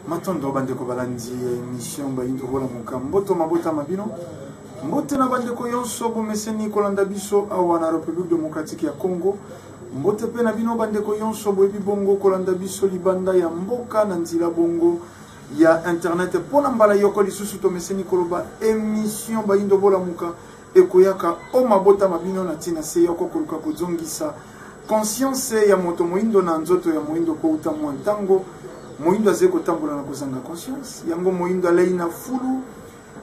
Matondo bandeko balandi émission bayindo bola mukamboto mabota mabino mbote na bandeko yonso bomeseni kolanda biso awa na République démocratique ya Congo mbote pe na bino bandeko yonso boyebi bongo kolanda biso libanda ya mboka na nzila bongo ya internet pona mbala yoko lisusu to meseni koloba émission bayindo bola muka ekoyaka o mabota mabino na tina se yoko koluka kozongisa conscience ya moto moindo na nzoto ya moindo ko utamu ntango moindo azeko tambola na kozanga conscience yango moindo alei na fulu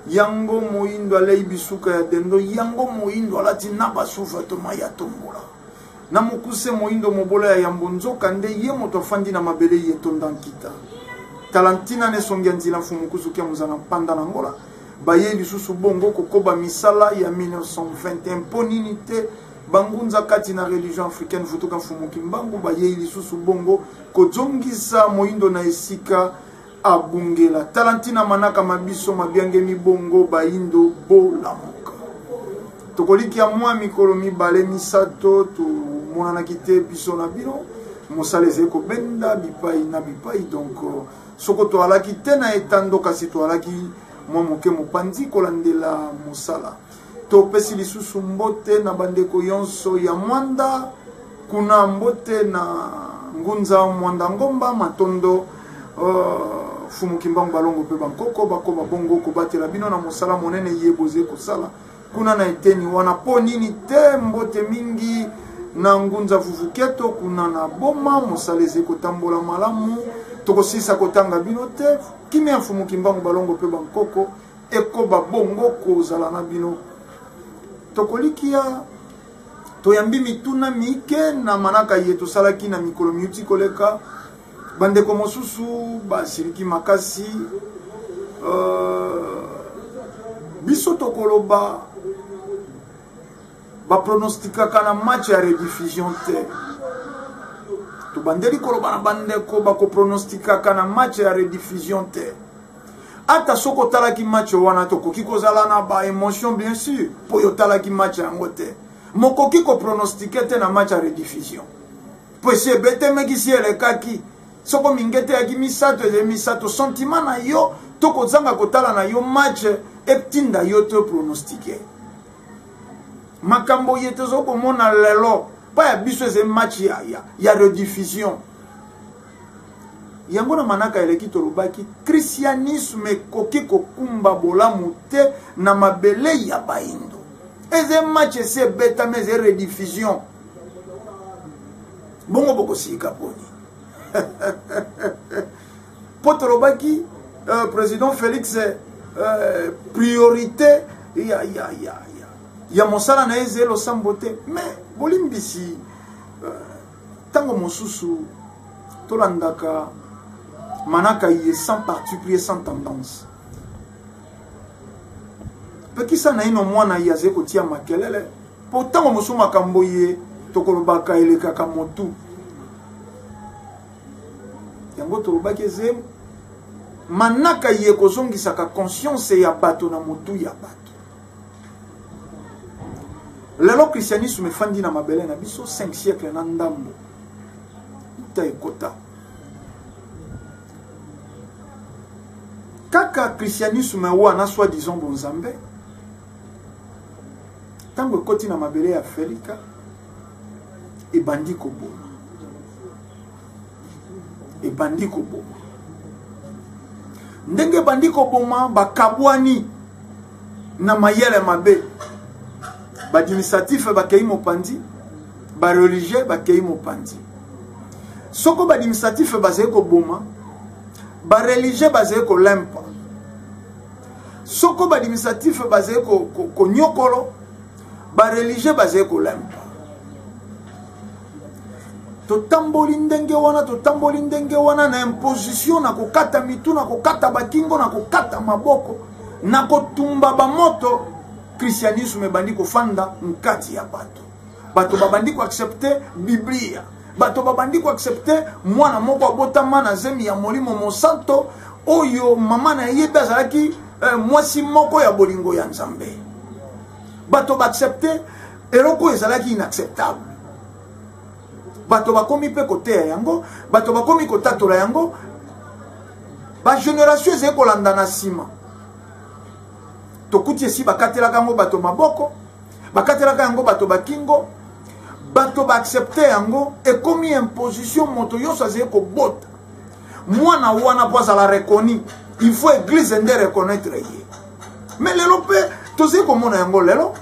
yango moindo alei bisuka ya dendo yango moindo alati na basufa to maya tombola na mukuse moindo mobola ya yambonzo kande ye moto fandi na mabele ye tondankita talantina ne songia nzila fumukusu kia muzana panda na ngola baye lisusu bongo kokoba misala ya 1921 poninite bangunza kati na religion africaine futuka fumuki mbangu baye lisusu bongo kozongisa moindo na esika abungela talantina manaka mabiso mabiange mibongo baindo bolamuka tokoliki ya mwa mikolo mibale misato tu monana kite biso na bino mosaleze ko benda bipai na bipai donc soko to alaki tena etando kasi to alaki mwa moke mopanzi kolandela mosala to pesi lisusu mbote na bandeko yonso ya mwanda kuna mbote na ngunza mwanda ngomba matondo fumukimbangu balongo pe bankoko bakoba bongo kobatela bino na mosala monene yeboze kosala kuna na eteni wana po nini te mbote mingi na ngunza vuvuketo kuna na boma mosaleze kotambola malamu tokosisa kotanga bino te kimia fumukimbangu balongo pe bankoko ekoba bongo kozala na bino tokolikia toyambi mituna mike na manaka yetu salaki na mikolo miuti koleka bandeko mosusu basiriki makasi biso tokoloba bapronostikaka na match ya rediffusion te tobandeli koloba na bandeko bakopronostikaka na match ya rediffusion te ata soko talaki match wana tokoki kozala na ba émotion bien sûr po yo talaki match yango te mokoki ko pronostiquer te na match ya rediffusion po se bete meki si elekaki soko mingete ya misato e misato sentiment na yo tokozanga kotala na yo match etinda yo te pronostiquer makambo yete zoko mona lelo pa ya biso ze match ya rediffusion yango na manaka eleki tolobaki christianisme koki kokumba bolamu te na mabele ya baindo eze match se beta mais ze rediffusion bongo boko sika poni potolobaki président Félix priorité ya mosala na eze lo sambote mais bolimbisi tango mosusu tolandaka manaka ye sans parti pris sans tendance pekisa na ino mwana yaze kotia makelele pourtant mosu makambo ye tokolobaka eleka ka motu yango tolobaki ze manaka ye kozongisa ka conscience ya bato na motu ya bato lelo christianisme fandi na mabele na biso 5 siècle na ndambo ita ekota kaka christianisme wana soi-disant bonzambe tango ekoti na mabele ya Felika ebandi koboma ndenge bandi koboma bakabwani na mayele mabe badministratif bakei mopanzi ba religieux bakei mopanzi soko badministratif bazali koboma ba religieux bazali kolempa soko badministratif bazali konyokolo ba religieux bazali kolempa totamboli ndenge wana na imposition na kokata mitu na kokata bakingo na kokata maboko na kotumba bamoto christianisme bandi kofanda nkati ya bato babandi ko accepter biblia bato babandi ko accepter mwana moko abotama na zemi ya molimo mosanto oyo mama na ye bazalaki mwasi moko ya bolingo ya nzambe bato ba accepter eloko ezalaki inacceptable bato bakomi pe kote yango bato bakomi kotatola yango ba génération ezali kolanda na sima tokuti esi bakatelaka yango bato maboko bakatelaka yango bato bakingo bato baaccepte yango ekomi imposition moto nyonso azali kobota mwana wana po azala reconi il faut église nde reconnaître ye mais lelo mpe tozali komona yango lelo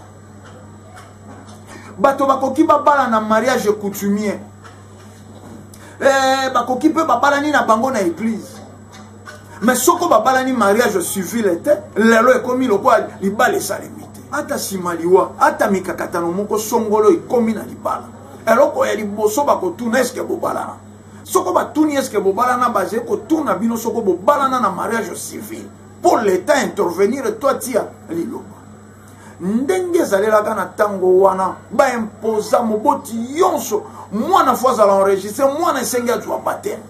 bato bakoki babala na mariage coutumier bakoki mpe babalani na bango na église mais soko babalani mariage civil te lelo ekomi lokola libala esalemi te ata nsima liwa ata mikakatano moko songolo ekomi na libala eloko ya liboso bakotuna eske bobalana soko batuni eske bobalana bazali kotuna bino soko bobalana na mariage civil pour l'état intervenir toi tia liloba ndenge ezalelaka na ntango wana baimposa moboti yonso mwana fo azala enregistre mwana esengi azwa bateme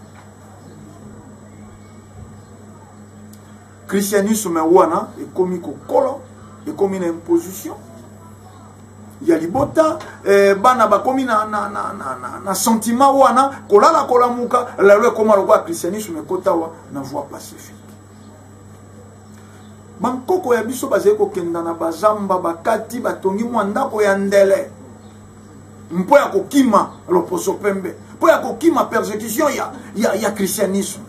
christianisme wana ekomi kokolo ekomi na imposition ya libota bana bakomi na sentiment wana kolala kolamuka lelo ekoma lokola christianisme ekotawa na voie pacifique bankoko ya biso bazali kokenda na bazamba bakati batongi mwa ndako ya ndele mpo ya kokima loposo pembe mpo ya kokima persécution ya christianisme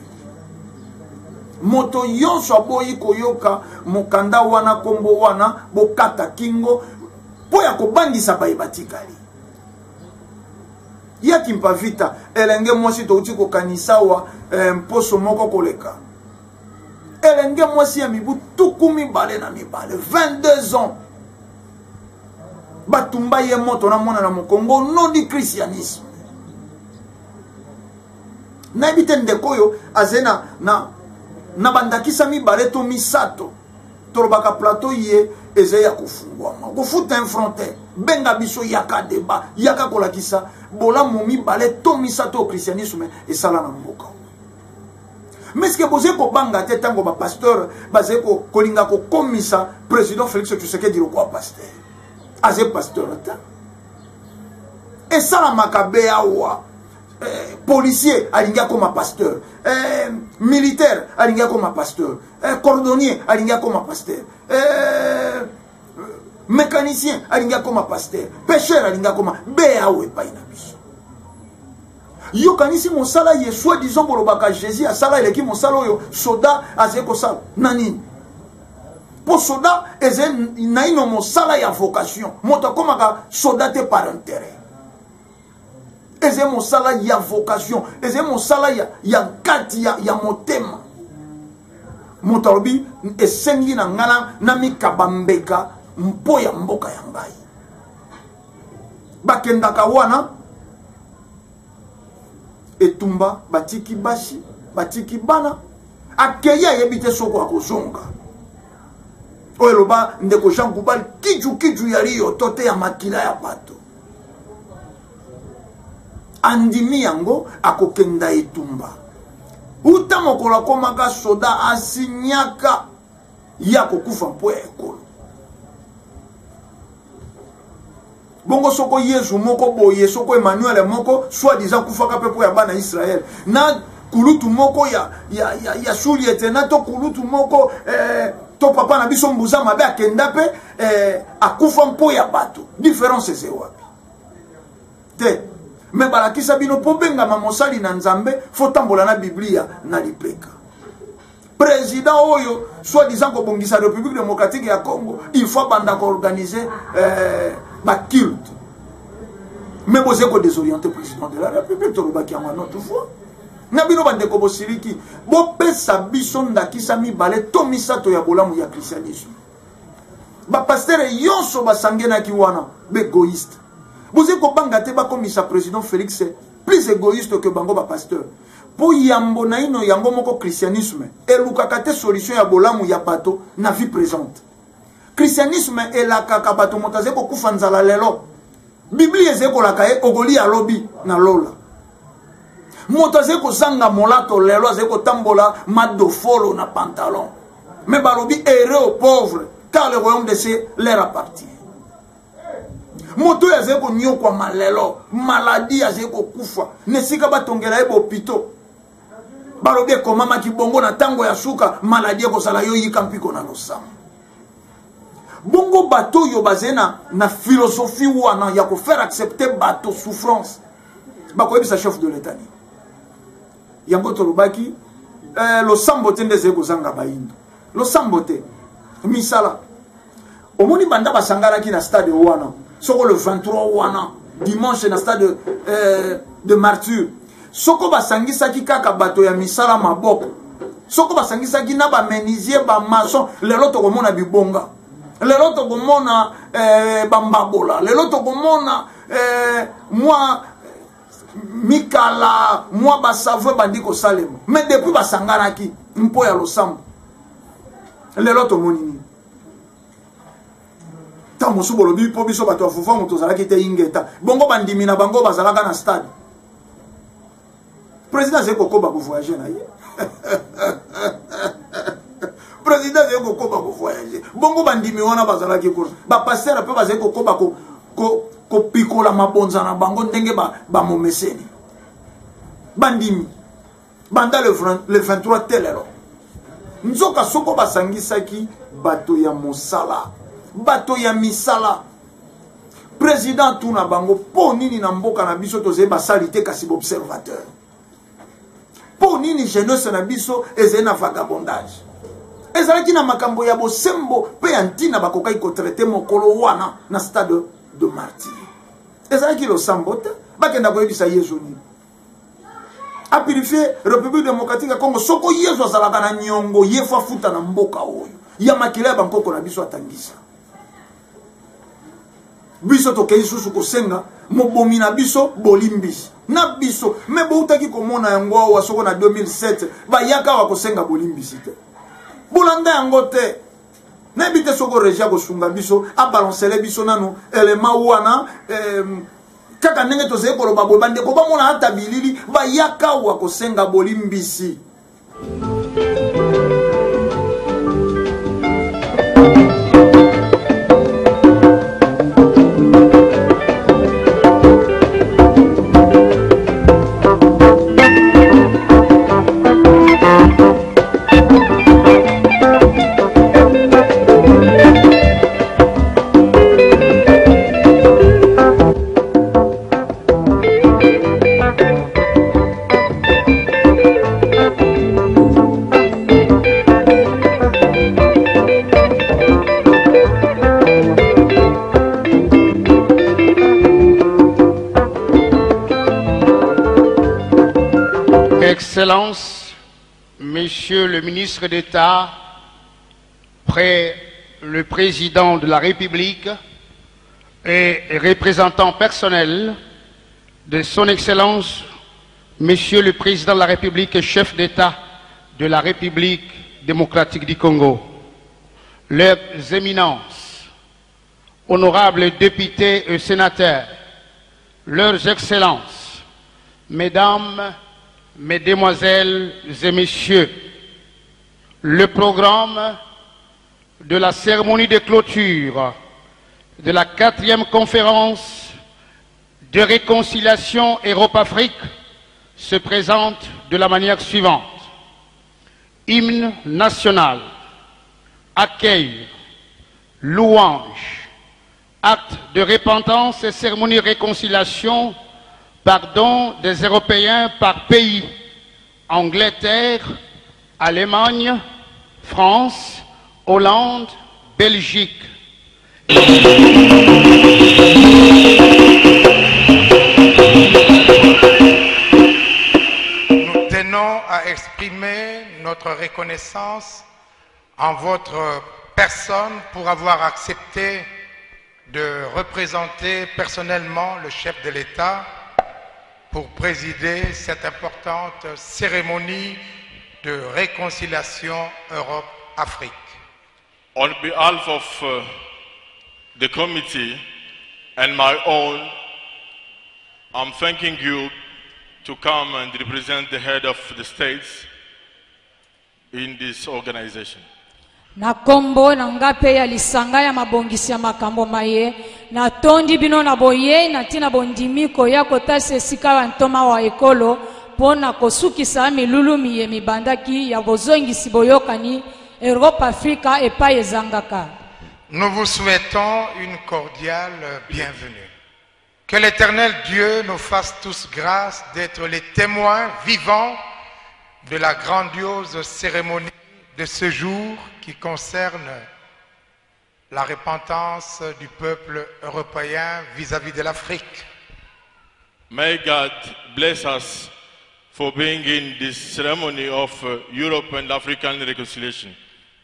moto yonso aboyi koyoka mokanda wana kombo wana bokata kingo mpo ya kobangisa bayebatikali yaki mpa vita elenge mwasi touti kokanisa wa mposo moko koleka elenge mwasi ya mibu tuku mibale na mibale 22 ans batumba ye moto na mona na mokongo non di christianisme nayebi te ndeko oyo aze na bandakisa mibale to misato tolobaka plateau ye eze ya kofungwama kofuta infronte benga biso yaka deba yaka kolakisa bolamu mibale to misato au christianisme esala na mboka mais ce que bozé ko banga te tango ba pasteur bazé ko kolinga ko komisa président Félix Tshisekedi lokwa pasteur azé pasteur ta et ça la makabe awa policier alinga comme pasteur militaire alinga comme pasteur cordonnier alinga comme pasteur mécanicien alinga comme pasteur pêcheur alinga comme beawe paina biso yo kanisi mosala ye soi-disant bolobaka Jésus asala eleki mosala oyo soda azeko sala nani po soda eze naino mosala ya vocation moto komaka soda te par intérêt eze mosala ya vocation eze mosala ya kati ya motema moto alobi esengi na ngana na mikabambeka mpo ya mboka ya ngai bakendaka wana etumba batiki bashi batiki bana akeya yebite soko akozonga oyo loba ndeko Jean Kubal kiju yali yo tote ya makila ya bato andimi yango akokenda etumba uta mokola komaka soda asinyaka ya kokufa mpo ya ekolo bongo soko Yesu moko boye soko Emmanuel moko soi-disant kufaka pepo ya bana Israël na kulutu moko ya suliete na to kulutu moko to papa na biso mbuza mabe akenda pe akufa mpo ya bato différence c'est wapi te me balakisa bino po benga mamosali na nzambe faut tambola na Biblia na lipeka président oyo soi-disant ko bongisa République démocratique ya Congo il faut banda ko organiser ba culte mais vous êtes désorienté président de la République tolobaki yango notre fois na bino bande ko bosiliki bo pesa biso ndakisa mibale to misato ya bolamu ya christianisme ba pasteur yonso basangena ki wana be égoïste vous êtes ko banga te ba komisa président Félix plus égoïste que bango ba pasteur po yambo na ino yango moko christianisme elukaka te solution ya bolamu ya bato na vie présente christianisme elakaka bato motaze ko kufa nzala lelo Biblia ezeko lakaye ogoli ya lobi na lola motaze ko zanga molato lelo azeko tambola madofolo na pantalon mais balobi heureux aux pauvres car le royaume de Dieu leur appartient moto yazeko nyokwa malelo maladie azeko kufa nesika batongela ebo pito Balobe ko mama ki bongo na tango ya suka maladie ko sala yo yikampiko na losambo. Bongo bato yo bazena na philosophie wana ya ko faire accepter bato souffrance. Bako yebisa chef de l'état ni. Yango tolobaki losambo te ndeze ko zanga bayindo. Losambo te misala. Omoni banda basangara ki na stade wana. Soko le 23 wana dimanche na stade de Martyr. Soko basangisa ki kaka bato ya misala maboko. Soko basangisa ki na ba menuisier ba maçon lelo to komona bibonga. Lelo to komona bambabola. Lelo to komona moi mikala moi basavwe bandiko salem. Mais depuis basangara ki mpo ya losambo. Lelo to monini. Ta mosu bolobi po biso bato afufa moto zalaki te ingeta. Bongo bandimi na bango bazalaka na stade. Président Zeko Koba ko voyager na ye. Président Zeko Koba ko voyager. Bongo bandimi wana bazalaki ko. Ba pasteur pe bazeko Koba ko pikola mabonza na bango ndenge ba momeseni. Bandimi. Banda le 23 telero. Nzoka soko basangisaki bato ya mosala. Bato ya misala. Président tuna bango po nini na mboka na biso toze basalite kasi observateur. Po nini jeunesse na biso ezena vagabondage. Ezalaki na makambo ya bosembo pe antina bakokai ko traiter mokolo wana na stade de Martyr. Ezalaki lo sambote bakenda ko yebisa Yesu ni. A purifier République démocratique ya Congo soko Yesu azalaka na nyongo yefa futa na mboka oyo. Ya makila bankoko na biso atangisa. Biso to kei susu ko senga mobomi na biso bolimbisi na biso me boutaki komona yango wa soko na 2007 bayaka wa ko senga bolimbisi te bolanda yango te na bite soko regia ko sunga biso a balancer biso nanu elema wana kaka ndenge to zeko lo babo bande ko bamona ata bilili bayaka wa ko senga bolimbisi. Excellences, Monsieur le ministre d'État, le président de la République et représentant personnel de son Excellence, Monsieur le président de la République et chef d'État de la République démocratique du Congo, leurs éminences, honorables députés et sénateurs, leurs excellences, mesdames, mesdemoiselles et messieurs, le programme de la cérémonie de clôture de la 4e conférence de réconciliation Europe-Afrique se présente de la manière suivante. Hymne national, accueil, louange, acte de repentance et cérémonie de réconciliation, pardon des Européens par pays, Angleterre, Allemagne, France, Hollande, Belgique. Nous tenons à exprimer notre reconnaissance en votre personne pour avoir accepté de représenter personnellement le chef de l'État pour présider cette importante cérémonie de réconciliation Europe-Afrique. On behalf of the committee and my own, I'm thanking you to come and represent the head of the states in this organization. Na kombo na ngape ya lisanga ya mabongisi ya makambo maye na tondi bino na boye na tina bondimiko ya kotasi esika wa ntoma wa ekolo mpo na kosukisa milulu miye mibandaki ya bozongisi boyokani Europe Afrika epai ezangaka. Nous vous souhaitons une cordiale bienvenue. Que l'Éternel Dieu nous fasse tous grâce d'être les témoins vivants de la grandiose cérémonie de ce jour qui concerne la repentance du peuple européen vis-à-vis de l'Afrique. May God bless us for being in this ceremony of Europe and African reconciliation.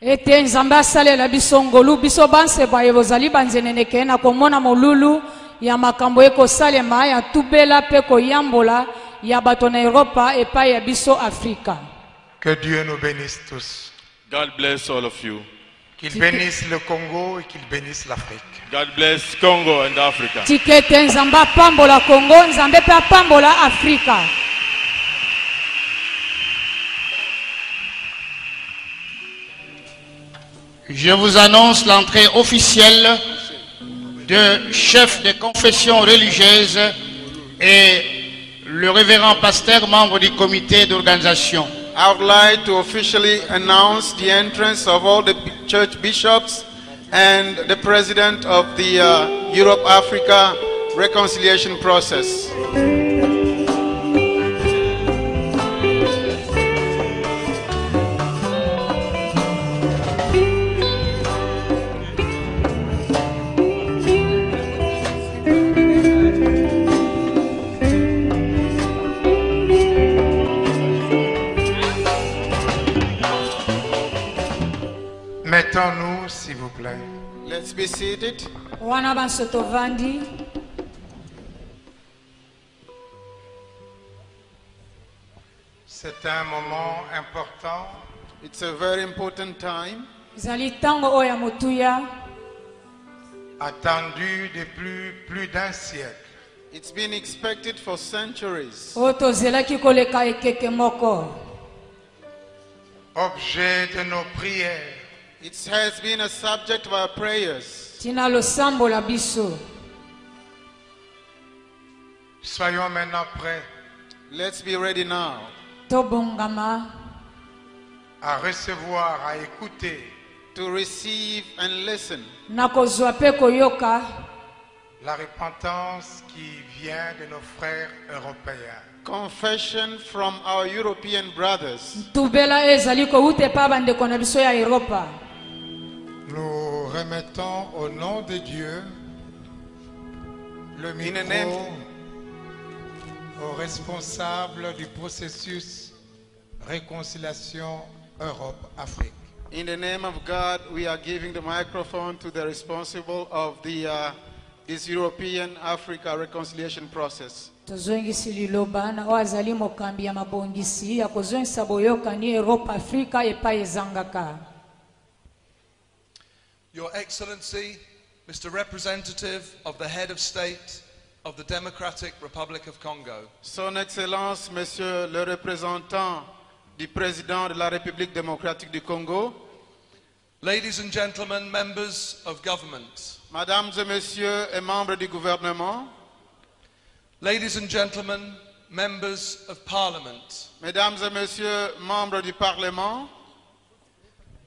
Ete nzambe asalela biso ngolu biso banse baye bozali banzeneneke na komona molulu ya makambo ekosalema ya tubela pe koyambola ya bato na Europa epai ya biso Afrika. Que Dieu nous bénisse tous. God bless all of you. Qu'il bénisse le Congo et qu'il bénisse l'Afrique. God bless Congo and Africa. Tikete nzambe apambola Congo, nzambe pe apambola Afrika. Je vous annonce l'entrée officielle de chef de confession religieuse et le révérend pasteur, membre du comité d'organisation. I would like to officially announce the entrance of all the church bishops and the president of the Europe-Africa reconciliation process. Mettons-nous, s'il vous plaît. Let's be seated. Wana bansoto vandi. C'est un moment important. It's a very important time, Zali tango oya motuya. Attendu depuis plus d'un siècle. it's been expected for centuries. Oto zelaki koleka ekeke moko. Objet de nos prières. It has been a subject of our prayers. Tina losambo la biso. Soyons maintenant prêts Let's be ready now Tobongama. à recevoir, à écouter to receive and listen Nakozwa pe koyoka. la repentance qui vient de nos frères européens. confession from our European brothers. Tubela ezali ko ute pa bandeko na biso ya Europa. Nous remettons au nom de Dieu le In the name- micro aux responsables du processus Réconciliation Europe-Afrique. In the name of God, we are giving the microphone to the responsible of this European Africa reconciliation process. Tozongisi liloba na oazali mokambi ya mabongisi ya kozongisa boyoka ni Europa Afrika epai ezangaka. Your Excellency, Mr. Representative of the Head of State of the Democratic Republic of Congo, Son Excellence, Monsieur le représentant du président de la République démocratique du Congo, ladies and gentlemen, members of government, Mesdames et Messieurs et membres du gouvernement, ladies and gentlemen, members of Parliament, Mesdames et Messieurs membres du Parlement,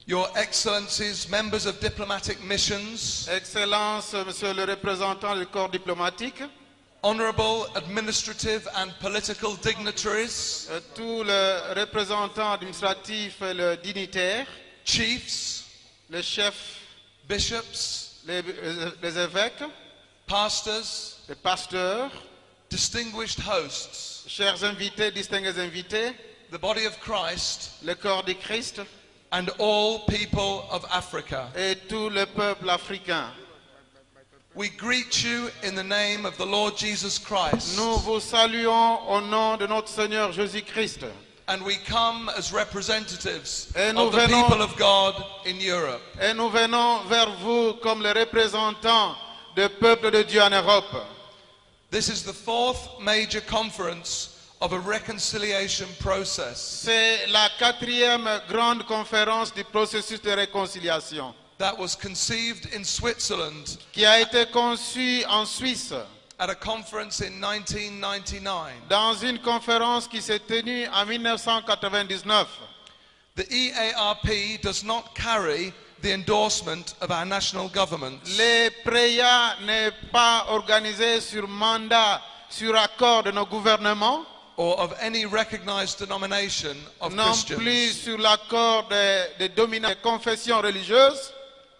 Your Excellencies, members of diplomatic missions, Excellence, Monsieur le représentant du corps diplomatique, honorable administrative and political dignitaries, tous les représentants administratifs et les dignitaires, chiefs, les chefs, bishops, les évêques, pastors, les pasteurs, distinguished hosts, chers invités, distingués invités, the body of Christ, le corps du Christ and all people of Africa. et tout le peuple africain. We greet you in the name of the Lord Jesus Christ, Nous vous saluons au nom de notre Seigneur Jésus-Christ and we come as representatives Et nous of the venons- people of God in Europe. et nous venons vers vous comme les représentants du peuple de Dieu en Europe. This is the fourth major conference of a reconciliation process C'est la 4e grande conférence du processus de réconciliation that was conceived in Switzerland qui a été conçue en Suisse at a conference in 1999. Dans une conférence qui s'est tenue en 1999. The EARP does not carry the endorsement of our national governments. Le PREA n'est pas organisé sur mandat, sur accord de nos gouvernements, Or of any recognized denomination of non Christians. plus sur l'accord des confessions religieuses,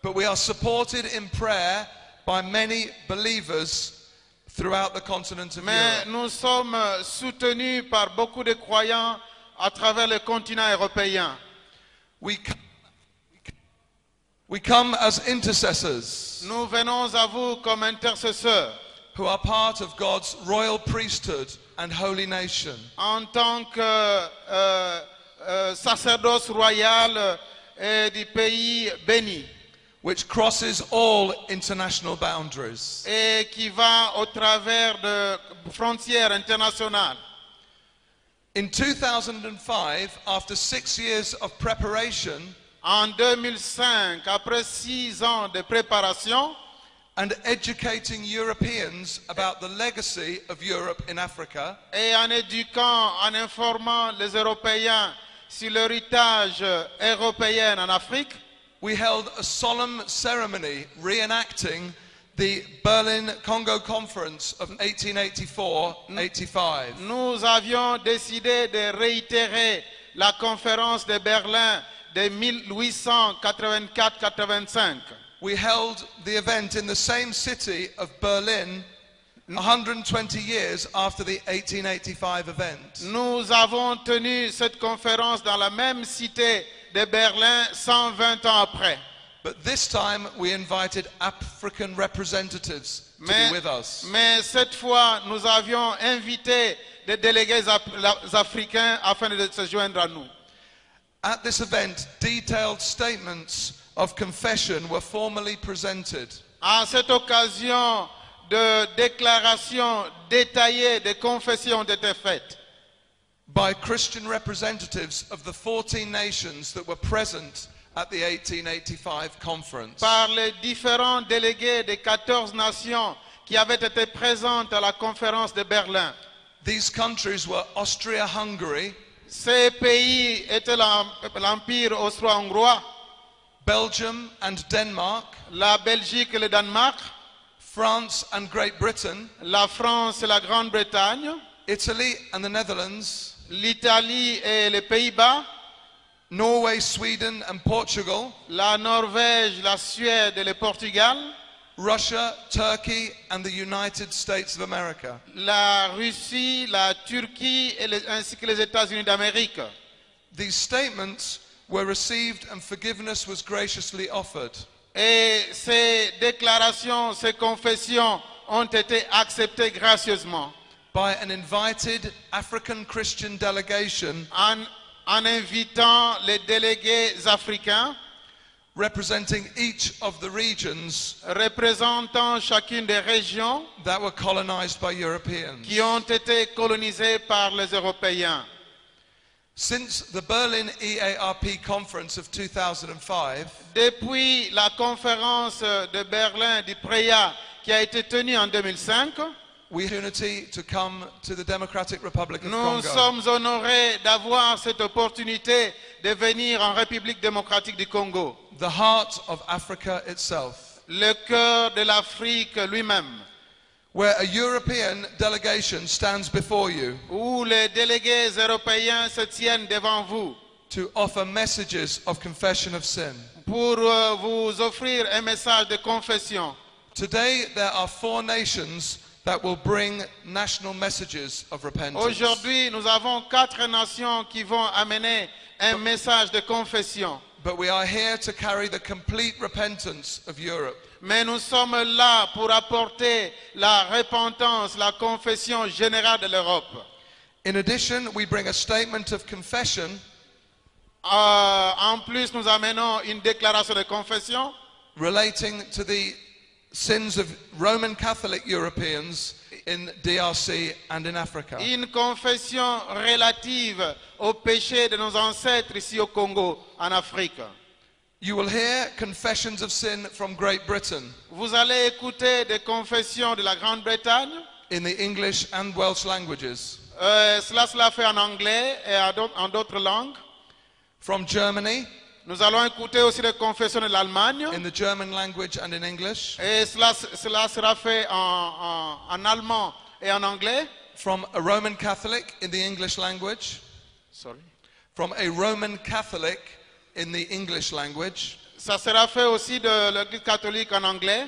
But we are supported in prayer by many believers throughout the continent of mais Europe. nous sommes soutenus par beaucoup de croyants à travers le continent européen. We come as intercessors Nous venons à vous comme intercesseurs who are part of God's royal priesthood and holy nation. en tant que sacerdoce royal du pays béni Which crosses all international boundaries. et qui va au travers de frontières internationales. In 2005, after 6 years of preparation En 2005, après 6 ans de préparation and educating Europeans about the legacy of Europe in Africa, et en éduquant, en informant les Européens sur l'héritage européen en Afrique, we held a solemn ceremony reenacting the Berlin Congo Conference of 1884-85. nous avions décidé de réitérer la conférence de Berlin de 1884-85. We held the event in the same city of Berlin 120 years after the 1885 event. Nous avons tenu cette conférence dans la même cité de Berlin 120 ans après. But this time we invited African representatives to be with us. Mais cette fois, nous avions invité des délégués africains afin de se joindre à nous. At this event, detailed statements of confession were formally presented. À cette occasion, de déclarations détaillées de confessions ont été faites by Christian representatives of the 14 nations that were present at the 1885 conference. par les différents délégués des 14 nations qui avaient été présentes à la conférence de Berlin. These countries were Austria-Hungary, Ces pays étaient l'Empire austro-hongrois, Belgium and Denmark, la Belgique et le Danemark, France and Great Britain, la France et la Grande-Bretagne, Italy and the Netherlands, l'Italie et les Pays-Bas, Norway, Sweden and Portugal, la Norvège, la Suède et le Portugal, Russia, Turkey and the United States of America. la Russie, la Turquie ainsi que les États-Unis d'Amérique. These statements were received and forgiveness was graciously offered. Et ces déclarations, ces confessions ont été acceptées gracieusement By an invited African Christian delegation en invitant les délégués africains representing each of the regions représentant chacune des régions that were colonized by Europeans. qui ont été colonisées par les Européens. Since the Berlin EARP conference of 2005, Depuis la conférence de Berlin du PREA qui a été tenue en 2005, we had the opportunity to come to the Democratic Republic of nous Congo. sommes honorés d'avoir cette opportunité de venir en République démocratique du Congo, The heart of Africa itself, le cœur de l'Afrique lui-même, where a European delegation stands before you où les délégués européens se tiennent devant vous to offer messages of confession of sin. pour vous offrir un message de confession. Today there are 4 nations that will bring national messages of repentance. Aujourd'hui, nous avons 4 nations qui vont amener un message de confession. But we are here to carry the complete repentance of Europe. Mais nous sommes là pour apporter la repentance, la confession générale de l'Europe. In addition, we bring a statement of confession En plus, nous amenons une déclaration de confession relating to the sins of Roman Catholic Europeans in DRC and in Africa. une confession relative au péché de nos ancêtres ici au Congo, en Afrique. You will hear confessions of sin from Great Britain, Vous allez écouter des confessions de la Grande-Bretagne, in the English and Welsh languages. Cela sera fait en anglais et en d'autres langues. From Germany, Nous allons écouter aussi les confessions de l'Allemagne. in the German language and in English. Et cela sera fait en allemand et en anglais. From a Roman Catholic in the English language. Sorry. From a Roman Catholic in the English language. Ça sera fait aussi de l'Église catholique en anglais.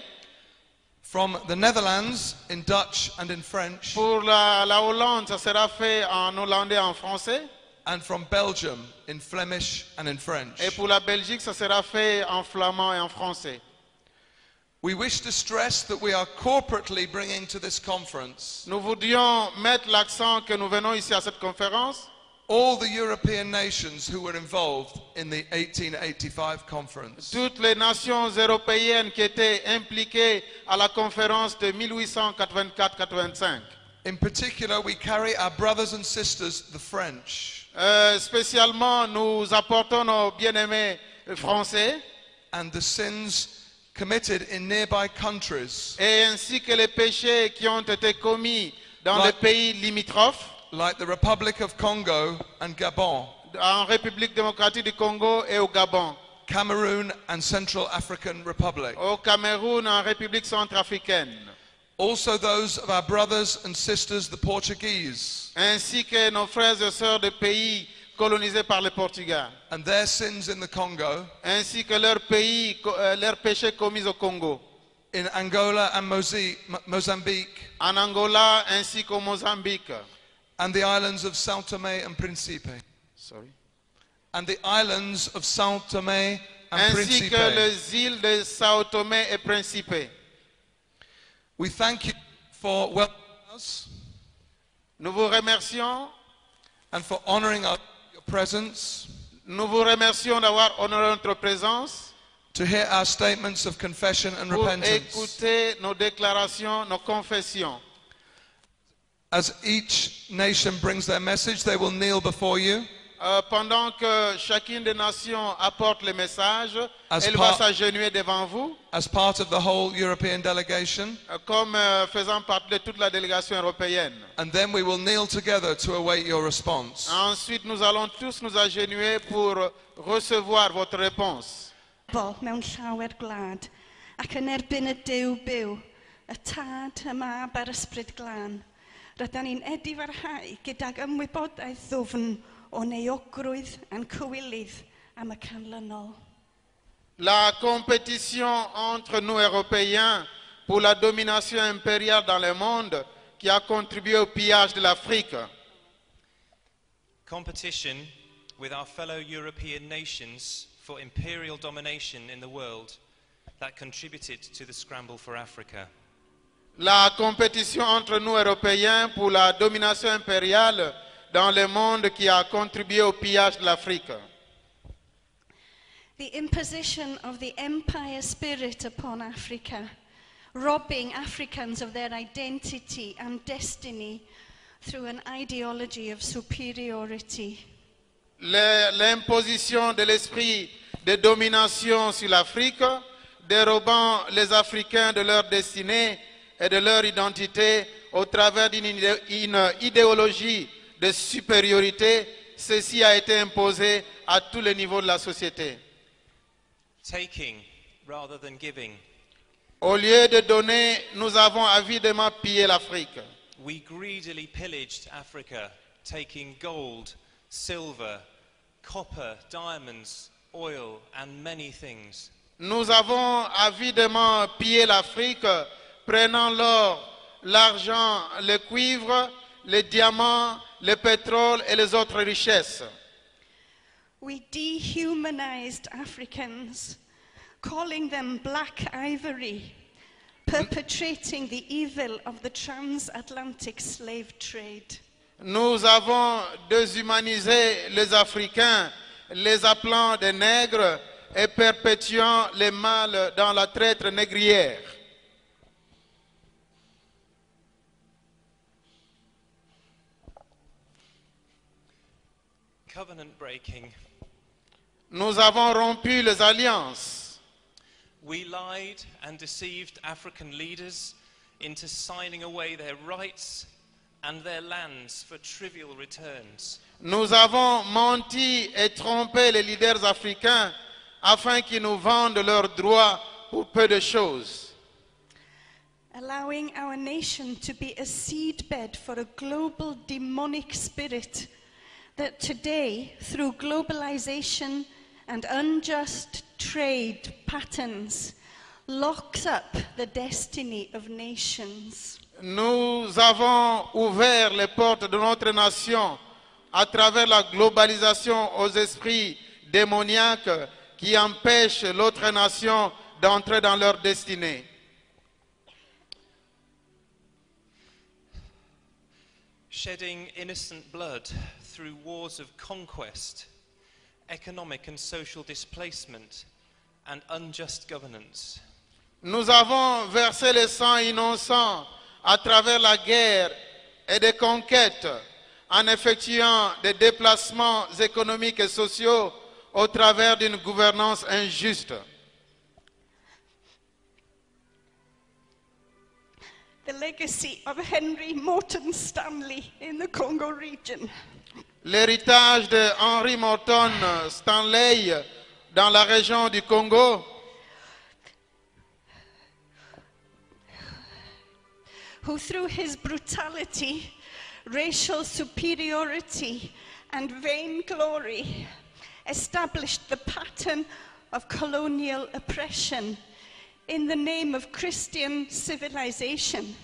From the Netherlands in Dutch and in French. Pour la Hollande, ça sera fait en hollandais et en français. And from Belgium in Flemish and in French. Et pour la Belgique, ça sera fait en flamand et en français. We wish to stress that we are corporately bringing to this conference Nous voudrions mettre l'accent que nous venons ici à cette conférence, all the European nations who were involved in the 1885 conference. toutes les nations européennes qui étaient impliquées à la conférence de 1884-85. In particular, we carry our brothers and sisters, the French, Spécialement, nous apportons nos bien-aimés français and the sins committed in nearby countries et ainsi que les péchés qui ont été commis dans les pays limitrophes, like the Republic of Congo and Gabon, en République démocratique du Congo et au Gabon, Cameroon and Central African Republic. au Cameroun, en République centrafricaine, Also those of our brothers and sisters, the Portuguese, ainsi que nos frères et sœurs des pays colonisés par le Portugal, and their sins in the Congo, ainsi que leurs péchés commis au Congo, in Angola and Mozambique, en Angola ainsi qu'au Mozambique. and the islands of São Tomé and Príncipe. And the islands of São Tomé and Ainsi que Príncipe. les îles de Sao Tomé et Principe. We thank you for welcoming us Nous vous remercions. and for honoring our your presence, Nous vous remercions d'avoir honoré notre présence to hear our statements of confession and pour repentance. écouter nos déclarations, nos confessions. As each nation brings their message, they will kneel before you. Pendant que chacune des nations apporte le message, As elle va part- s'agenouiller devant vous, As part of the whole European delegation, comme faisant partie de toute la délégation européenne. and then we will kneel together to await your response. Ensuite, nous allons tous nous agenouiller pour recevoir votre réponse. Bol mewn llawer gwlad, ac yn erbyn y Duw byw, y Tad, y Mab a'r Ysbryd Glân. Rydyn ni'n edifarhau gydag ymwybodaeth ddwfn o neuogrwydd yn cywilydd am y canlynol. La compétition entre nous Européens pour la domination impériale dans le monde qui a contribué au pillage de l'Afrique. Competition with our fellow European nations for imperial domination in the world that contributed to the scramble for Africa. La compétition entre nous Européens pour la domination impériale dans le monde qui a contribué au pillage de l'Afrique. The imposition of the empire spirit upon Africa, robbing Africans of their identity and destiny through an ideology of superiority. L'imposition de l'esprit de domination sur l'Afrique, dérobant les Africains de leur destinée et de leur identité au travers d'une idéologie de supériorité, ceci a été imposé à tous les niveaux de la société. Taking rather than giving, Au lieu de donner, nous avons avidement pillé l'Afrique. we greedily pillaged Africa, taking gold, silver, copper, diamonds, oil, and many things. Nous avons avidement pillé l'Afrique, prenant l'or, l'argent, le cuivre, les diamants, le pétrole et les autres richesses. We dehumanized Africans, calling them black ivory, perpetrating the evil of the transatlantic slave trade. Nous avons déshumanisé les Africains, les appelant des nègres et perpétuant les mal dans la traite négrière. Covenant breaking, Nous avons rompu les alliances. we lied and deceived African leaders into signing away their rights and their lands for trivial returns. Nous avons menti et trompé les leaders africains afin qu'ils nous vendent leurs droits pour peu de choses. Allowing our nation to be a seedbed for a global demonic spirit that today, through globalization and unjust trade patterns, locks up the destiny of nations. Nous avons ouvert les portes de notre nation à travers la globalisation aux esprits démoniaques qui empêchent l'autre nation d'entrer dans leur destinée. Shedding innocent blood through wars of conquest, economic and social displacement, and unjust governance. Nous avons versé le sang innocent à travers la guerre et des conquêtes en effectuant des déplacements économiques et sociaux au travers d'une gouvernance injuste. The legacy of Henry Morton Stanley in the Congo region. L'héritage de Henry Morton Stanley dans la région du Congo, who through his brutality, racial superiority, and vainglory established the pattern of colonial oppression in the name of Christian civilization,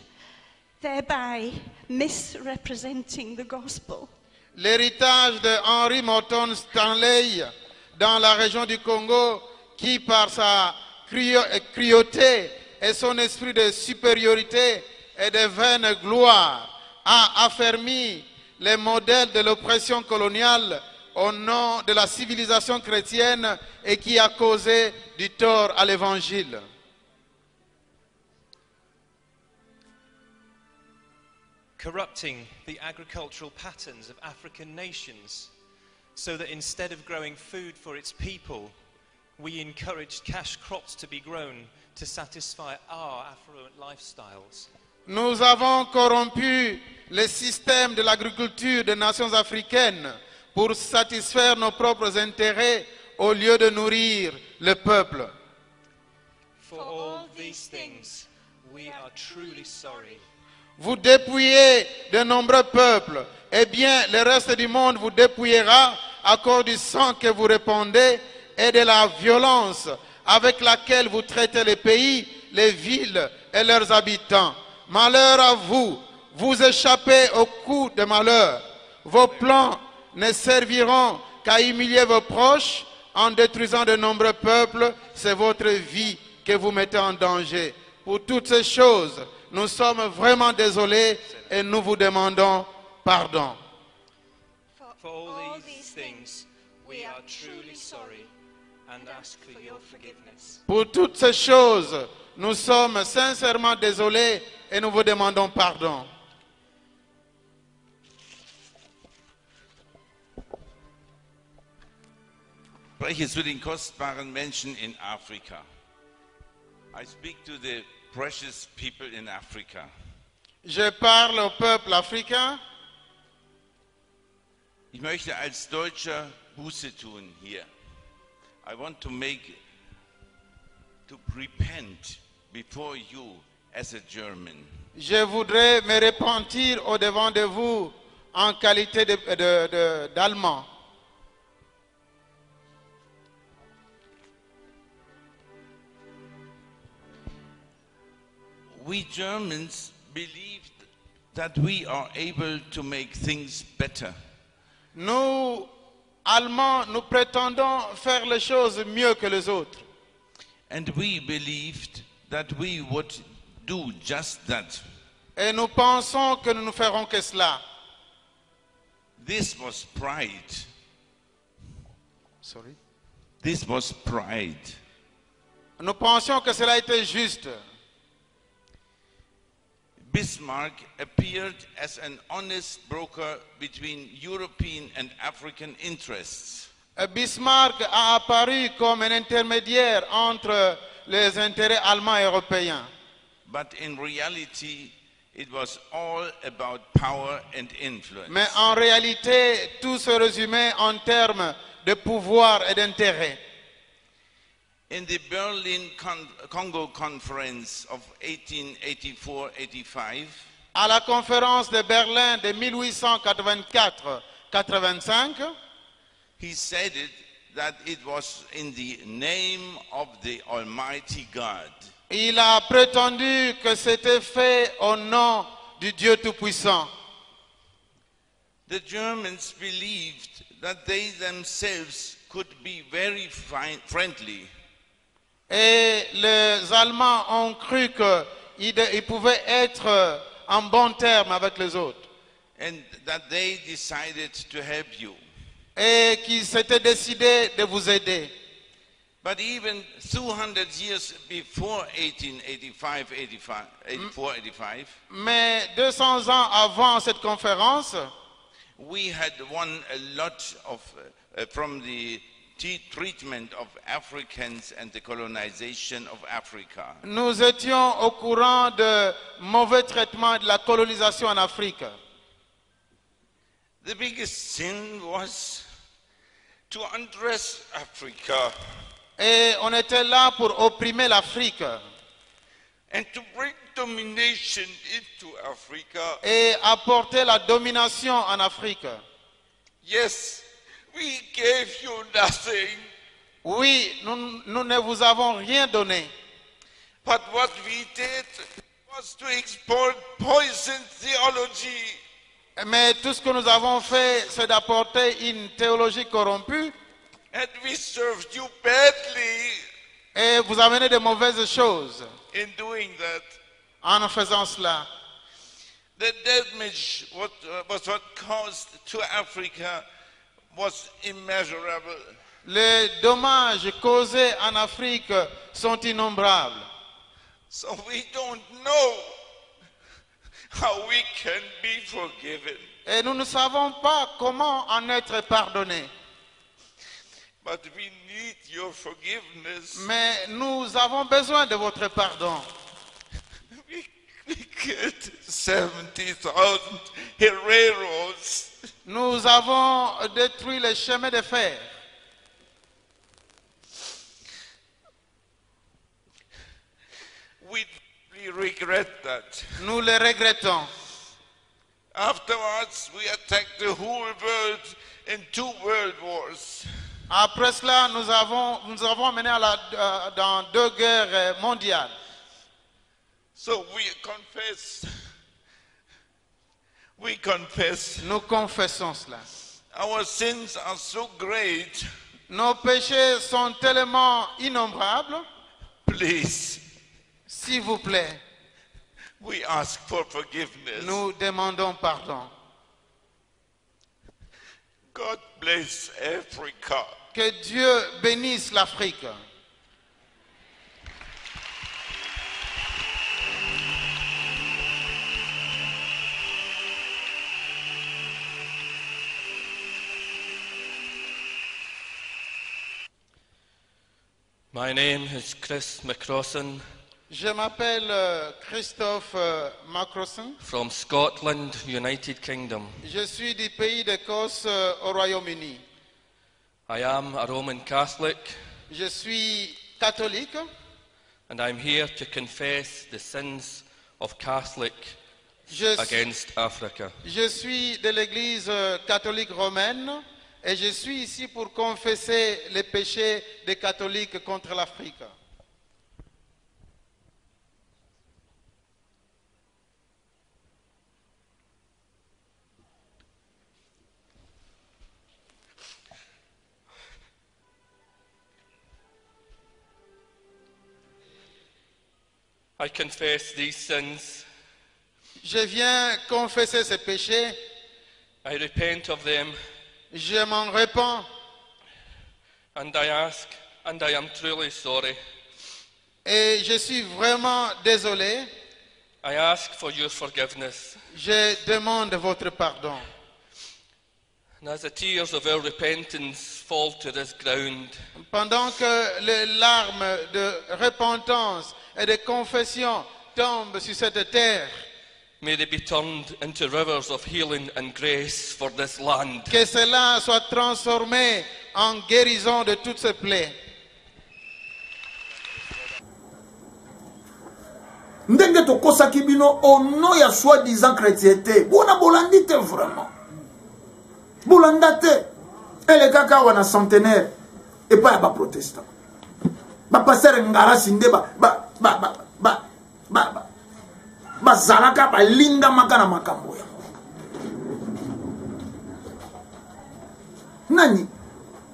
thereby misrepresenting the gospel. l'héritage de Henry Morton Stanley dans la région du Congo qui par sa cruauté et son esprit de supériorité et de vaine gloire a affermi les modèles de l'oppression coloniale au nom de la civilisation chrétienne et qui a causé du tort à l'évangile. Corrupting the agricultural patterns of African nations so that instead of growing food for its people, we encouraged cash crops to be grown to satisfy our affluent lifestyles. Nous avons corrompu le système de l'agriculture des nations africaines pour satisfaire nos propres intérêts au lieu de nourrir le peuple. For all these things, we are truly sorry. Vous dépouillez de nombreux peuples, eh bien le reste du monde vous dépouillera à cause du sang que vous répandez et de la violence avec laquelle vous traitez les pays, les villes et leurs habitants. Malheur à vous, vous échappez au coup de malheur. Vos plans ne serviront qu'à humilier vos proches en détruisant de nombreux peuples. C'est votre vie que vous mettez en danger. Pour toutes ces choses, nous sommes vraiment désolés et nous vous demandons pardon. For all these things, we are truly sorry and ask for your forgiveness. Pour toutes ces choses, nous sommes sincèrement désolés et nous vous demandons pardon. Ich spreche zu den kostbaren Menschen in Afrika. I speak to the precious people in Africa. Je parle au peuple africain. Ich möchte als Deutscher Buße tun hier. I want to repent before you as a German. Je voudrais me repentir au devant de vous en qualité d'Allemand. We Germans believed that we are able to make things better. Nous, Allemands, nous prétendons faire les choses mieux que les autres. And we believed that we would do just that. Et nous pensons que nous ne ferons que cela. This was pride. Sorry. This was pride. Nous pensions que cela était juste. Bismarck appeared as an honest broker between European and African interests. Bismarck a apparu comme un intermédiaire entre les intérêts allemands et européens. but in reality, it was all about power and influence. Mais en réalité, tout se résumait en termes de pouvoir et d'intérêt. In the Berlin Congo Conference of 1884-85, à la conférence de Berlin de 1884-85, he said that it was in the name of the Almighty God. Il a prétendu que c'était fait au nom du Dieu Tout-Puissant. The Germans believed that they themselves could be very friendly. Et les Allemands ont cru qu'ils pouvaient être en bon terme avec les autres. And that they decided to help you. Et qu'ils s'étaient décidés de vous aider. But even 200 years before 1884-85, mais 200 ans avant cette conférence, we had won a lot of from the treatment of Africans and the colonization of Africa. Nous étions au courant de mauvais traitements de la colonisation en Afrique. The biggest sin was to undress Africa. Et on était là pour opprimer l'Afrique. And to bring domination into Africa. Et apporter la domination en Afrique. Yes, we gave you nothing. Oui, nous ne vous avons rien donné. But what we did was to export poison theology. Mais tout ce que nous avons fait, c'est d'apporter une théologie corrompue. And we served you badly. Et vous amenez de mauvaises choses. In doing that. En faisant cela. The damage was what caused to Africa was immeasurable. Les dommages causés en Afrique sont innombrables. So we don't know how we can be forgiven. Et nous ne savons pas comment en être pardonnés. But we need your forgiveness. Mais nous avons besoin de votre pardon. We killed 70,000 Herreros. Nous avons détruit les chemins de fer. We regret that. Nous le regrettons. Afterwards, we attacked the whole world in 2 world wars. Après cela, nous avons mené dans 2 guerres mondiales. So we confess. Nous confessons cela. Our sins are so great. Nos péchés sont tellement innombrables. Please. S'il vous plaît. We ask for forgiveness. Nous demandons pardon. God bless Africa. Que Dieu bénisse l'Afrique. My name is Chris McCrossan. Je m'appelle Christophe Macrosson. From Scotland, United Kingdom. Je suis du pays d'Écosse au Royaume-Uni. I am a Roman Catholic. Je suis catholique. And I'm here to confess the sins of Catholic against Africa. Je suis de l'Église catholique romaine et je suis ici pour confesser les péchés des catholiques contre l'Afrique. I confess these sins. Je viens confesser ces péchés. I repent of them. Je m'en répands. And I ask, and I am truly sorry. Et je suis vraiment désolé. I ask for your forgiveness. Je demande votre pardon. And as the tears of our repentance fall to this ground, pendant que les larmes de repentance et de confession tombent sur cette terre. May they be turned into rivers of healing and grace for this land. Que cela soit transformé en guérison de toutes ces plaies. Ndenge tokosaki bino au nom ya soi-disant chrétienté. Bona bolandi te vraiment. Bolanda te. Elle kaka wana centenaire et pas ya ba protestant. Ba pasteur ngara sinde ba zalaka ba linga makana makambo ya. Nani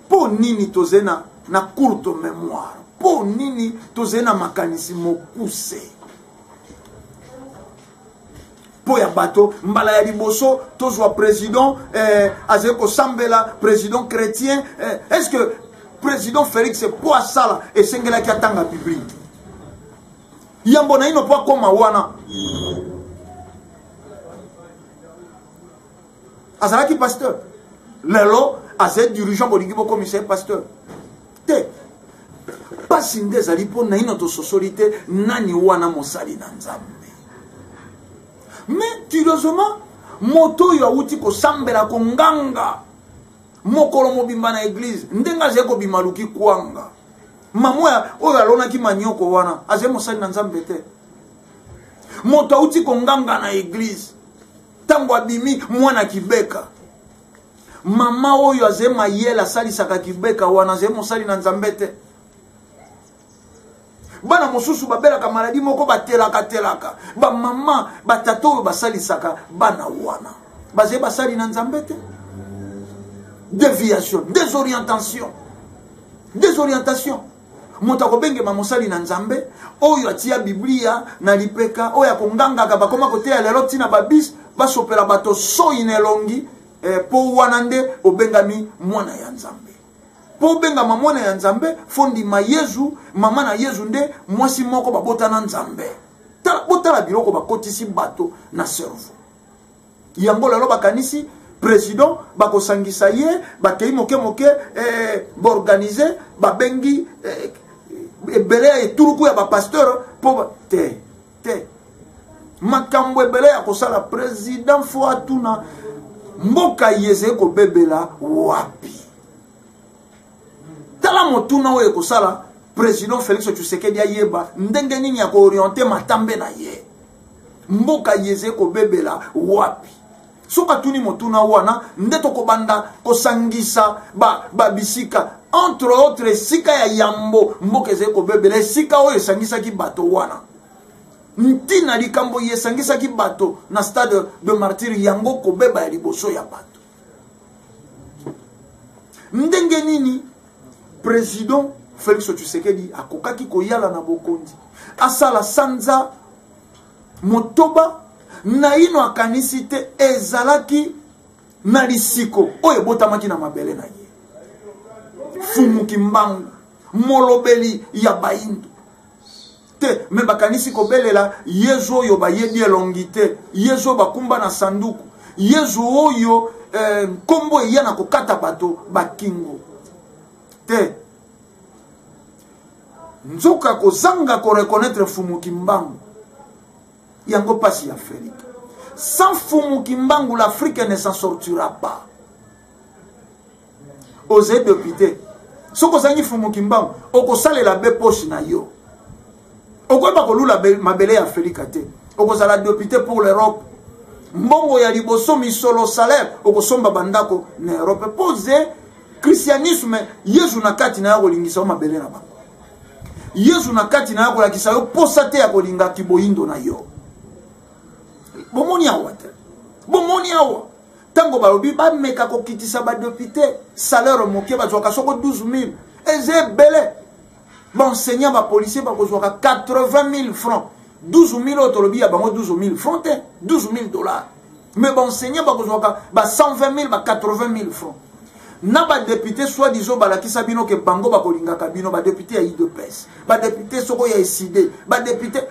po nini tozena na courte mémoire. Po nini tozena makanisi mokuse. Po ya bato mbala ya liboso tozwa président azeko sambela président chrétien est-ce que président Félix po asala esengela ki atanga Bible yambo na ino po koma wana azalaki pasteur lelo azé dirigeant bolingi bo commissaire pasteur te pasi ndezali po na ino to société nani wana mosali na nzambe. Mais curieusement, moto ya uti ko sambela ko nganga mokolo mobimba na église ndenga zeko bimaluki kwanga mamoya oyo alona ki manyoko wana aze mosali na nzambe te moto uti ko nganga na église tango abimi mwana kibeka mama oyo aze mayela sali saka kibeka wana aze mosali na nzambe te bana mosusu babelaka maladi moko batelaka ba mama batato basalisaka bana wana baze basali na nzambe te. Déviation, désorientation moto akobenge mamosali na nzambe oyo atia biblia na lipeka oyo akongangaka bakoma koteya lelo tina babis basopela bato soi na elongi po wana nde obengami mwana ya nzambe. Po benga mwana ya nzambe fondi ma Yezu mama na Yezu nde mwasi moko babota na nzambe botala biloko bakotisi bato na cerveau yango lelo bakanisi président bakosangisa ye bakei moke baorganize babengi ebele eturuku ya bapasteur po te makambo ebele ya kosala président fo atuna mboka yeze kobebela wapi. Tala motuna oyo kosala président Félix Tshisekedi ayeba ndenge nini ya koorienter matambe na ye mboka yeze kobebela wapi. Soka tuni motuna wana ndeto kobanda kosangisa bisika entre autres sika ya yambo mboka yeze kobebela sika oyo sangisa ki bato wana ntina likambo yesangisa ki bato na stade de martyr yango kobeba ya liboso ya bato. Ndenge nini président Félix Tshisekedi akokaki koyala na bokonzi asala sanza motoba na ino akanisi te ezalaki na lisiko oyo botamaki na mabele na ye fumuki mbangu molobeli ya baindu te me bakanisi kobelela yezu oyo bayebi elongi te yezu bakumba na sanduku yezu oyo nkombo eya na kokata bato bakingo te nzoka kozanga ko reconnaître fumuki mbangu yango pasi ya Félix. Sans fumuki mbangu l'Afrique ne s'en sortira pas. Osez député soko zangi fumuki mbangu okosalela be poche na yo okoba kolula mabele ya Félix te okozala député pour l'Europe mbongo ya liboso misolo salaire okosomba bandako na Europe pose christianisme yezu na kati na yako lingisa mabele na bango yezu na kati na yako lakisa yo posa te ya kolinga kiboyindo na yo bomoni awa te bomoni awa tango balobi bameka kokitisa ba député salaire moke bazwaka soko 12 000 eze bele benseignant ba policier bakozwaka 80 000 francs 12 000 otolobi ya bango 12 000 francs te 12 000 dollars mais benseignant bakozwaka ba 120 000 ba 80 000 francs na ba député soit disons balakisa bino ke bango bakolingaka bino ba député ya IDPS ba député soko ya SID ba député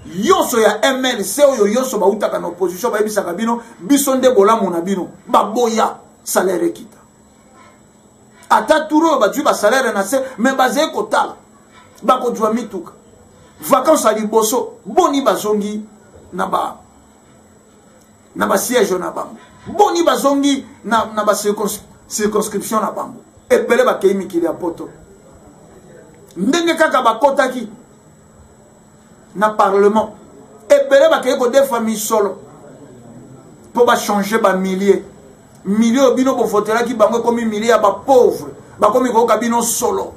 yoso ya MLC oyo yoso bautaka na opposition bayebisaka bino biso nde bolamu na bino baboya salaire kita ata turo bazwi ba salaire na se mais bazé kotala bakozwa mituka vacances à liboso boni bazongi na ba siège na bango boni bazongi na ba circonscription na bango ebele ba kei mikili ya poto ndenge kaka bakotaki na parlement ebele ba kei ko des familles solo pour ba changer ba milliers bino bo votera ki bango komi milliers ya ba pauvre ba komi ko kabino solo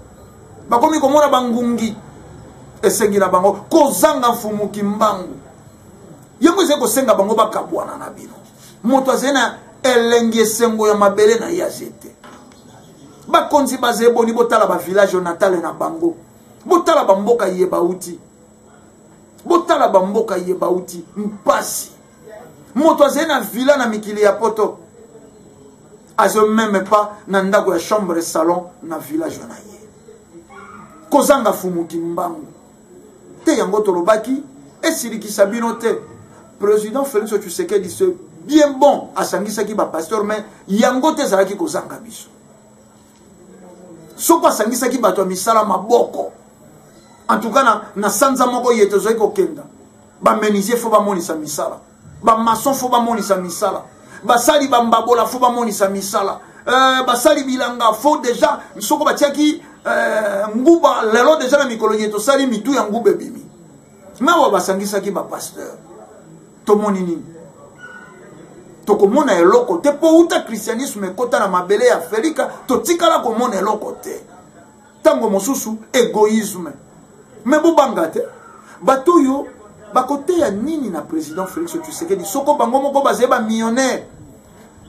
ba komi ko mona bangungi esengi na bango kozanga mfumuki mbangu yango ze ko senga bango bakabwana na bino moto azena elengi esengo ya mabele na yazete bakonzi bazeboni botala ba village natal na bango botala ba mboka yeba uti botala ba mboka yeba uti mpasi moto azena villa na mikili ya poto azo même pas na ndako ya chambre salon na village na ye kozanga fumuki mbangu te yango tolobaki esirikisa bino te président Félix Tshisekedi c'est bien bon asangisaki ba pasteur mais yango te zalaki kozanga biso soko asangisaki bato ya misala maboko en tout cas na sanza moko yeto zoi kokenda ba menuisier fo ba monisa misala ba maçon fo ba monisa misala basali bambabola fo ba monisa misala basali bilanga fo déjà soko batiaki nguba lelo déjà na mikolo yeto sali mitu ya ngube bimi mawa basangisaki ba pasteur tomoni nini tokomona eloko te po uta christianisme ekota na mabele ya Afrika totikala komona eloko te tango mosusu égoïsme mais bobanga te bato yo bakote ya nini na président Félix Tshisekedi soko bango moko bazé ba millionnaire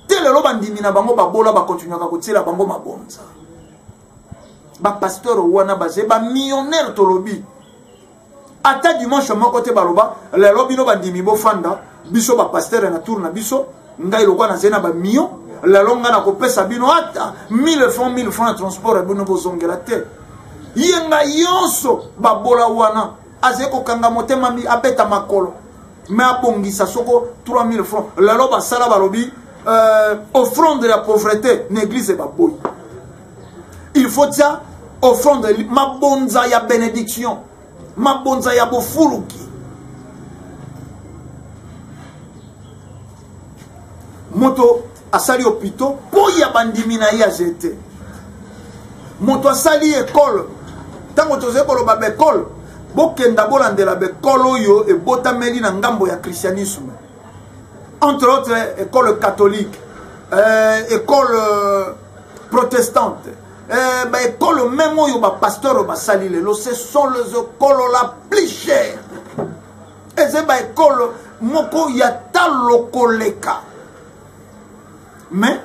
te lelo bandimi na bango babola bakontinuaka kotila bango mabonza ba pasteur wana bazé ba millionnaire tolobi ata dimanche moko te baloba lelo bino bandimi bofanda biso ba pasteur na tour na biso ngai lokwa na zena ba million lelo nga na kopesa bino ata 1000 francs de transport bino bozongela te yenga yonso babola wana azeko kanga motema mi abeta makolo me abongisa soko 3000 francs lelo basala balobi offrande de la pauvreté n'église ba boy il faut dire offrande mabonza ya bénédiction mabonza ya bofuluki moto asali hôpital po ya bandimi na ya jete moto asali école tango toze koloba école bokenda bolandela bekolo oyo ebotameli na ngambo ya christianisme entre autres école catholique école protestante école même oyo ba pasteur basali lelo ce sont les écoles la plus chères et c'est ba école moko ya talokoleka mais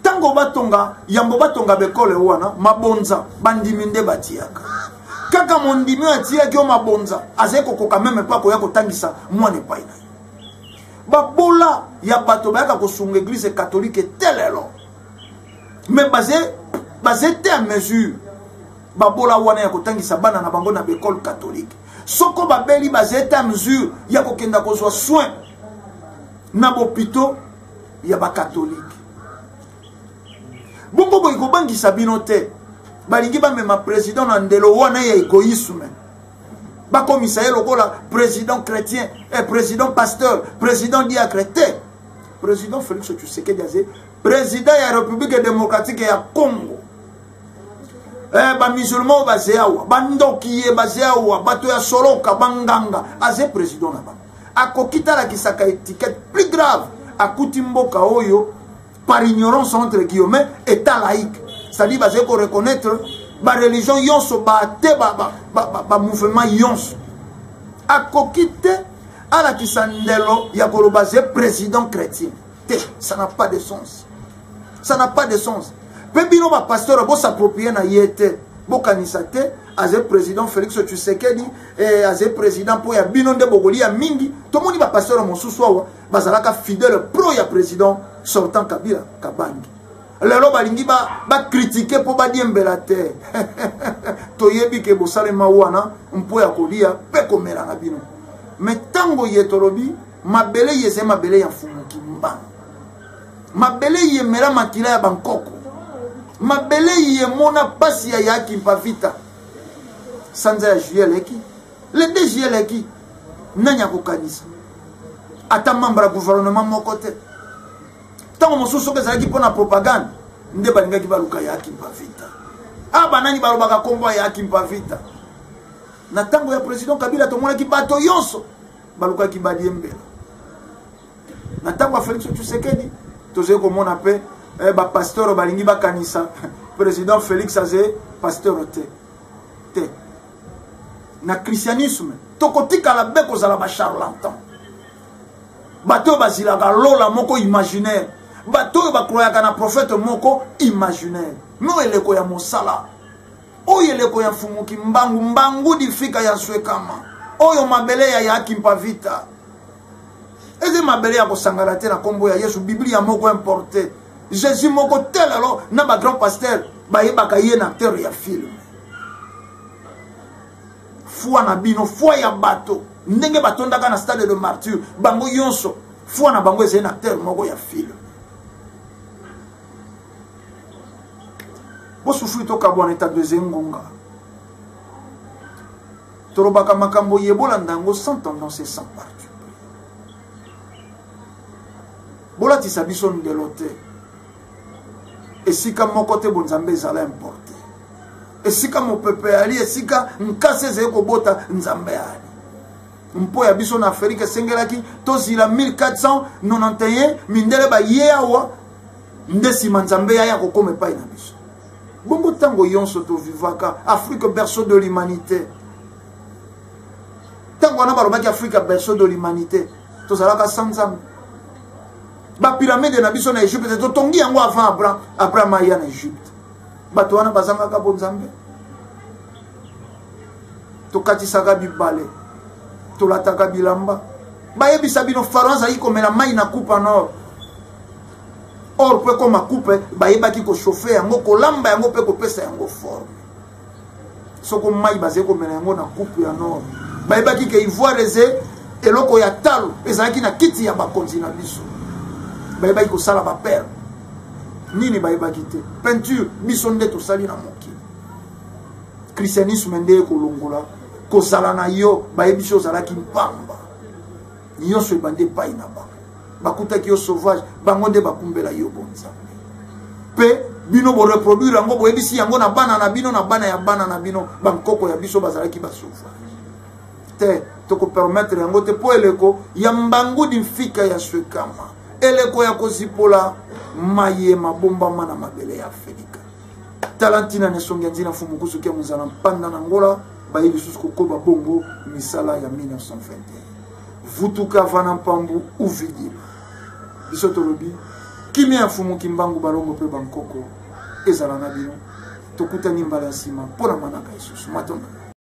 tango batonga yambo batonga bekole wana mabonza bandimi nde batiaka kaka mondimi atiaki o mabonza azeko koka même pas koya kotangisa mwana epai na ye babola ya bato bayaka kosunga église catholique telelo mais basé te à mesure babola wana ya kotangisa bana na bango na bekole catholique soko babeli basé te à mesure ya kokenda kozwa soin na bopito ya ba catholique bongo boy kobangisa bino te balingi bamema président na ndelo wana ya égoïsme bakomisa ye lokola président chrétien et président pasteur président diacre te président Félix Tshisekedi aze président ya république démocratique ya Congo bamisulman baze awa bandoki ye baze awa bato ya soloka banganga aze président na bango akokitalakisaka étiquette plus grave akuti mboka oyo par ignorance entre guillemets état laïque c'est-à-dire basé pour reconnaître ba religion yonso ba te ba mouvement yonso akokite ala kisandelo ya kolobase président chrétien te ça n'a pas de sens ça n'a pas de sens pe bino ba pasteur bo s'approprier na yete bo kanisa te azé président Félix Tshisekedi et azé président po ya bino nde bogoli ya mingi to moni ba pasteur mosusu awa bazalaka fidèle pro ya président sortant Kabila Kabangi lelo balingi ba critiquer po ba diembela te toyebi ke bosalema wana mpo ya kolia pe komela na bino mais tango yetolobi mabele yese mabele ya fumuki mbang mabele yemela makila ya bankoko mabele yemona pasi ya yaki mpavita sanza ya juillet leki Le DG qui nanya ko kanisa. Ata membre gouvernement mon côté. Tant on sous soke zaki pona propagande, nde balinga ki baluka ya kimpa vita. Ah banani balobaka kombo ya kimpa vita. Na tango ya président Kabila to mona ki bato yonso baluka ki badiembe. Na tango ya Félix Tshisekedi to ze ko mona pe ba pasteur balingi ba kanisa. Président Félix Azé pasteur te. Na christianisme to kotika la beko za la ba charlatan. Bato bazilaka lola moko imaginaire. Bato bakroyaka na prophète moko imaginaire. No eleko ya mosala. Oyo eleko ya fumuki mbangu di fika ya swekama. Oyo mabele ya yakimpa vita. Eze mabele ya kosangala te na kombo ya Yesu Biblia moko importé. Jésus moko tel alors na ba grand pasteur ba yebaka ye na acteur ya film. Foi na bino, foi ya bato. Ndenge batondaka na stade de martyr, bango yonso, foi na bango eze na acteur moko ya film. Bosufu toka bwana eta ngonga. Torobaka makambo yebola ndango sans tendance et sans parti. Bola tisabiso ndelote. Esika moko te bonzambe ezala importe. Esika mo pepe ali esika nkase zeko bota nzambe ali. Mpo ya biso na Afrique sengelaki tozila 1491 mindele ba yeawa ndesi manzambe ya kokome pa ina biso. Bongo tango yonso to vivaka Afrique berceau de l'humanité. Tango na balobaki Afrique berceau de l'humanité. Tozalaka sanzambe. Ba pyramide na biso na Égypte to tongi yango avant Abraham aya na Égypte. Bato wana bazanga ka bonzambe. To katisaka bibale. To lataka bilamba. Ba yebisa bino pharaon za iko mela mai na coupe en or. Or pe ko makupe ba yebaki ko chauffer yango ko lamba yango pe ko pesa yango forme. Soko mai baze ko mela yango na coupe en or. Ba yebaki ke ivoire eze eloko ya talo ezaki na kiti ya bakonzi na biso. Ba yebaki ko sala ba père. Nini ba yebaki te. Peinture biso nde to sali na moki. Christianisme nde ko longola ko sala na yo ba yebi so sala ki mpamba. Yo so bande pa ina ba. Bakuta ki yo sauvage bango nde bakumbela yo bonza. Pe bino bo reproduire ngo bo yebisi yango na bana na bino na bana ya bana na bino bankoko ya biso bazala ki ba sauvage. Te to ko permettre yango te po eleko ya mbangu di fika ya swekama. Eleko ya kozipola maye mabomba mana mabele ya Afrika. Talantina ne songa nzina fumukusu kia muzana mpanda na ngola bayebi susko koba bongo misala ya 1921. Vutuka vana mpambu uvidi. Bisoto lobi kimi ya fumu kimbangu balongo pe bankoko ezala na bino tokuta nimbala sima pona manaka isusu matonga.